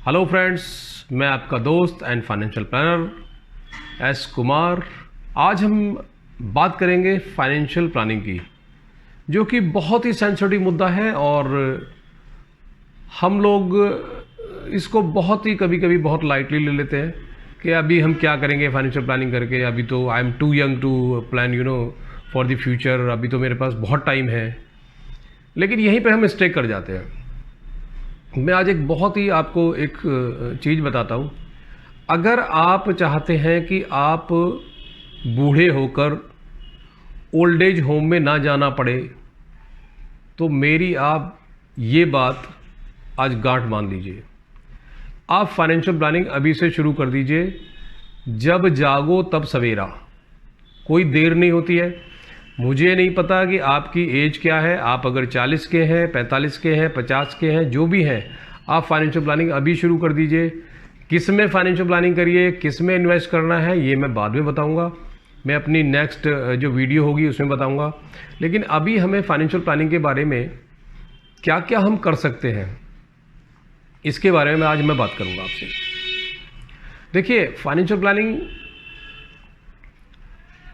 Hello friends, मैं आपका दोस्त and financial planner S Kumar. आज हम बात करेंगे फाइनेंशियल प्लानिंग की, जो कि बहुत ही सेंसिटिव मुद्दा है और हम लोग इसको बहुत ही कभी कभी बहुत लाइटली ले लेते हैं कि अभी हम क्या करेंगे फाइनेंशियल प्लानिंग करके, अभी तो I am too young to plan for the future, अभी तो मेरे पास बहुत टाइम है। लेकिन यहीं पे हम मिस्टेक कर जाते हैं। मैं आज एक बहुत ही आपको एक चीज़ बताता हूँ। अगर आप चाहते हैं कि आप बूढ़े होकर ओल्ड एज होम में ना जाना पड़े, तो मेरी आप ये बात आज गांठ बांध लीजिए। आप फाइनेंशियल प्लानिंग अभी से शुरू कर दीजिए। जब जागो तब सवेरा, कोई देर नहीं होती है। मुझे नहीं पता कि आपकी एज क्या है, आप अगर 40 के हैं, 45 के हैं, 50 के हैं, जो भी हैं, आप फाइनेंशियल प्लानिंग अभी शुरू कर दीजिए। किस में फाइनेंशियल प्लानिंग करिए, किस में इन्वेस्ट करना है, ये मैं बाद में बताऊंगा। मैं अपनी नेक्स्ट जो वीडियो होगी उसमें बताऊंगा। लेकिन अभी हमें फाइनेंशियल प्लानिंग के बारे में क्या क्या हम कर सकते हैं, इसके बारे में आज मैं बात करूँगा आपसे। देखिए, फाइनेंशियल प्लानिंग,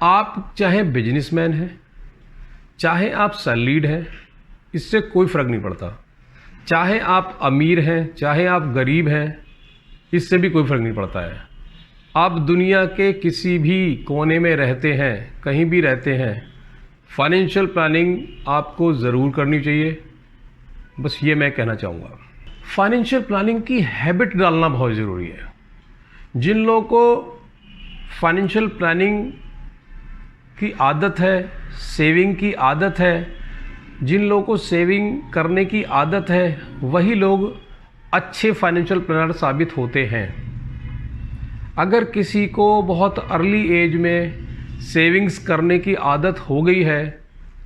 आप चाहे बिजनेसमैन हैं, चाहे आप सैलरीड हैं, इससे कोई फ़र्क नहीं पड़ता। चाहे आप अमीर हैं, चाहे आप गरीब हैं, इससे भी कोई फ़र्क नहीं पड़ता है। आप दुनिया के किसी भी कोने में रहते हैं, कहीं भी रहते हैं, फाइनेंशियल प्लानिंग आपको ज़रूर करनी चाहिए। बस ये मैं कहना चाहूँगा। फाइनेंशियल प्लानिंग की हैबिट डालना बहुत ज़रूरी है। जिन लोगों को फाइनेंशियल प्लानिंग की आदत है, सेविंग की आदत है, जिन लोगों को सेविंग करने की आदत है, वही लोग अच्छे फाइनेंशियल प्लानर साबित होते हैं। अगर किसी को बहुत अर्ली एज में सेविंग्स करने की आदत हो गई है,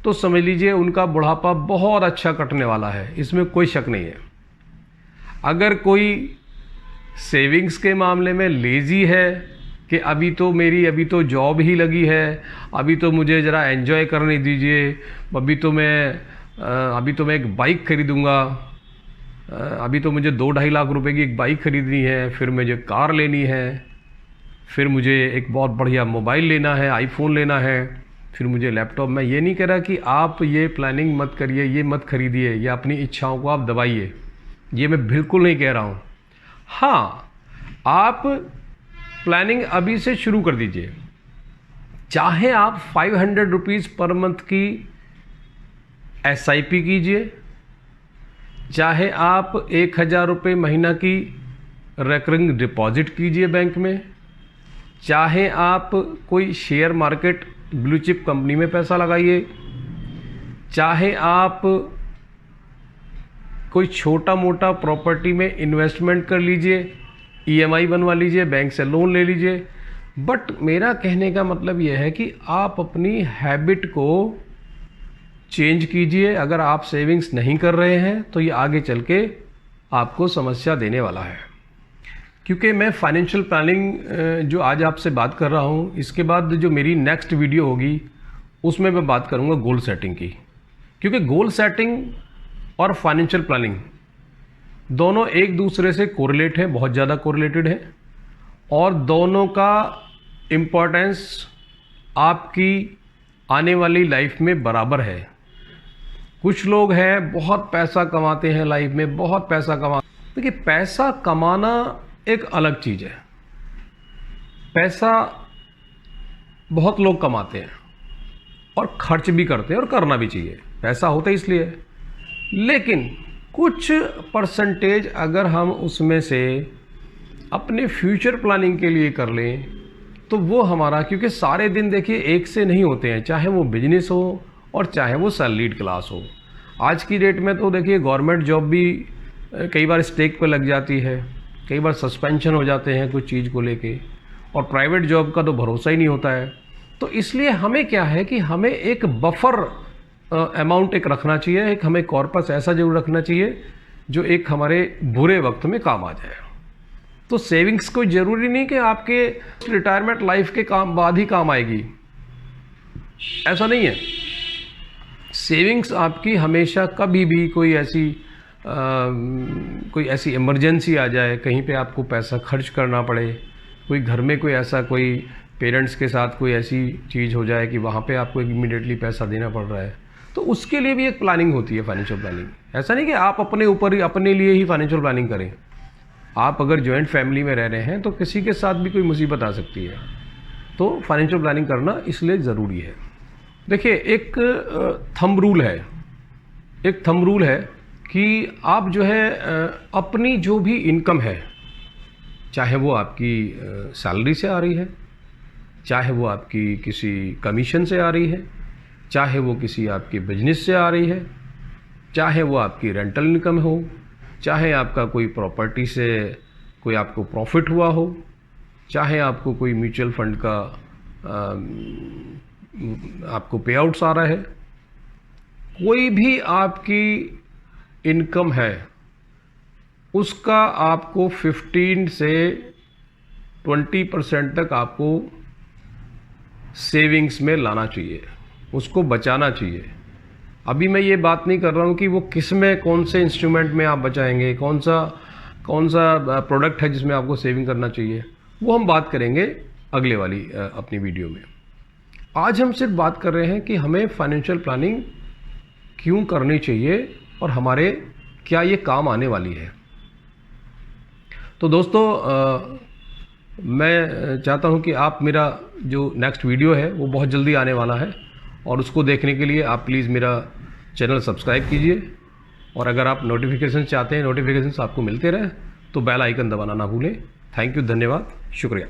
तो समझ लीजिए उनका बुढ़ापा बहुत अच्छा कटने वाला है, इसमें कोई शक नहीं है। अगर कोई सेविंग्स के मामले में लेज़ी है कि अभी तो जॉब ही लगी है, अभी तो मुझे ज़रा एंजॉय करने दीजिए, अभी तो मैं एक बाइक खरीदूँगा, अभी तो मुझे 2-2.5 लाख रुपए की एक बाइक खरीदनी है, फिर मुझे कार लेनी है, फिर मुझे एक बहुत बढ़िया मोबाइल लेना है, आईफोन लेना है, फिर मुझे लैपटॉप। मैं ये नहीं कह रहा कि आप ये प्लानिंग मत करिए, ये मत खरीदिए, या अपनी इच्छाओं को आप दबाइए, ये मैं बिल्कुल नहीं कह रहा हूँ। हाँ, आप प्लानिंग अभी से शुरू कर दीजिए। चाहे आप 500 रुपीज़ पर मंथ की SIP कीजिए, चाहे आप 1000 रुपये महीना की रिकरिंग डिपॉजिट कीजिए बैंक में, चाहे आप कोई share market blue chip company में पैसा लगाइए, चाहे आप कोई छोटा मोटा प्रॉपर्टी में इन्वेस्टमेंट कर लीजिए, EMI बनवा लीजिए, बैंक से लोन ले लीजिए। बट मेरा कहने का मतलब यह है कि आप अपनी हैबिट को चेंज कीजिए। अगर आप सेविंग्स नहीं कर रहे हैं तो ये आगे चल के आपको समस्या देने वाला है। क्योंकि मैं फाइनेंशियल प्लानिंग जो आज आपसे बात कर रहा हूँ, इसके बाद जो मेरी नेक्स्ट वीडियो होगी उसमें मैं बात करूँगा गोल सेटिंग की। क्योंकि गोल सेटिंग और फाइनेंशियल प्लानिंग दोनों एक दूसरे से कोरिलेट है, बहुत ज़्यादा कोरिलेटेड है, और दोनों का इम्पोर्टेंस आपकी आने वाली लाइफ में बराबर है। कुछ लोग हैं बहुत पैसा कमाते हैं लाइफ में, बहुत पैसा देखिए, पैसा कमाना एक अलग चीज़ है। पैसा बहुत लोग कमाते हैं और खर्च भी करते हैं, और करना भी चाहिए, पैसा होता इसलिए है। लेकिन कुछ परसेंटेज अगर हम उसमें से अपने फ्यूचर प्लानिंग के लिए कर लें, तो वो हमारा, क्योंकि सारे दिन देखिए एक से नहीं होते हैं, चाहे वो बिजनेस हो और चाहे वो सैलरीड क्लास हो। आज की डेट में तो देखिए गवर्नमेंट जॉब भी कई बार स्टेक पे लग जाती है, कई बार सस्पेंशन हो जाते हैं कुछ चीज़ को लेके, और प्राइवेट जॉब का तो भरोसा ही नहीं होता है। तो इसलिए हमें क्या है कि हमें एक बफर अमाउंट एक रखना चाहिए, एक हमें कॉर्पस ऐसा जरूर रखना चाहिए जो एक हमारे बुरे वक्त में काम आ जाए। तो सेविंग्स कोई ज़रूरी नहीं कि आपके रिटायरमेंट लाइफ के काम बाद ही काम आएगी, ऐसा नहीं है। सेविंग्स आपकी हमेशा कभी भी कोई ऐसी कोई ऐसी इमरजेंसी आ जाए, कहीं पे आपको पैसा खर्च करना पड़े, कोई घर में कोई ऐसा कोई पेरेंट्स के साथ कोई ऐसी चीज़ हो जाए कि वहाँ पे आपको इमीडिएटली पैसा देना पड़ रहा है, तो उसके लिए भी एक प्लानिंग होती है फाइनेंशियल प्लानिंग। ऐसा नहीं कि आप अपने ऊपर ही अपने लिए ही फाइनेंशियल प्लानिंग करें। आप अगर जॉइंट फैमिली में रह रहे हैं तो किसी के साथ भी कोई मुसीबत आ सकती है, तो फाइनेंशियल प्लानिंग करना इसलिए ज़रूरी है। देखिए, एक थंब रूल है कि आप जो है अपनी जो भी इनकम है, चाहे वो आपकी सैलरी से आ रही है, चाहे वो आपकी किसी कमीशन से आ रही है, चाहे वो किसी आपके बिजनेस से आ रही है, चाहे वो आपकी रेंटल इनकम हो, चाहे आपका कोई प्रॉपर्टी से कोई आपको प्रॉफिट हुआ हो, चाहे आपको कोई म्यूचुअल फंड का आपको पे आउट्स आ रहा है, कोई भी आपकी इनकम है उसका आपको 15 से 20% तक आपको सेविंग्स में लाना चाहिए, उसको बचाना चाहिए। अभी मैं ये बात नहीं कर रहा हूँ कि वो किस में, कौन से इंस्ट्रूमेंट में आप बचाएंगे, कौन सा प्रोडक्ट है जिसमें आपको सेविंग करना चाहिए, वो हम बात करेंगे अगले वाली अपनी वीडियो में। आज हम सिर्फ बात कर रहे हैं कि हमें फाइनेंशियल प्लानिंग क्यों करनी चाहिए और हमारे क्या ये काम आने वाली है। तो दोस्तों, मैं चाहता हूं कि आप मेरा जो नेक्स्ट वीडियो है वो बहुत जल्दी आने वाला है, और उसको देखने के लिए आप प्लीज़ मेरा चैनल सब्सक्राइब कीजिए, और अगर आप नोटिफिकेशन चाहते हैं, नोटिफिकेशन आपको मिलते रहे, तो बेल आइकन दबाना ना भूलें। थैंक यू, धन्यवाद, शुक्रिया।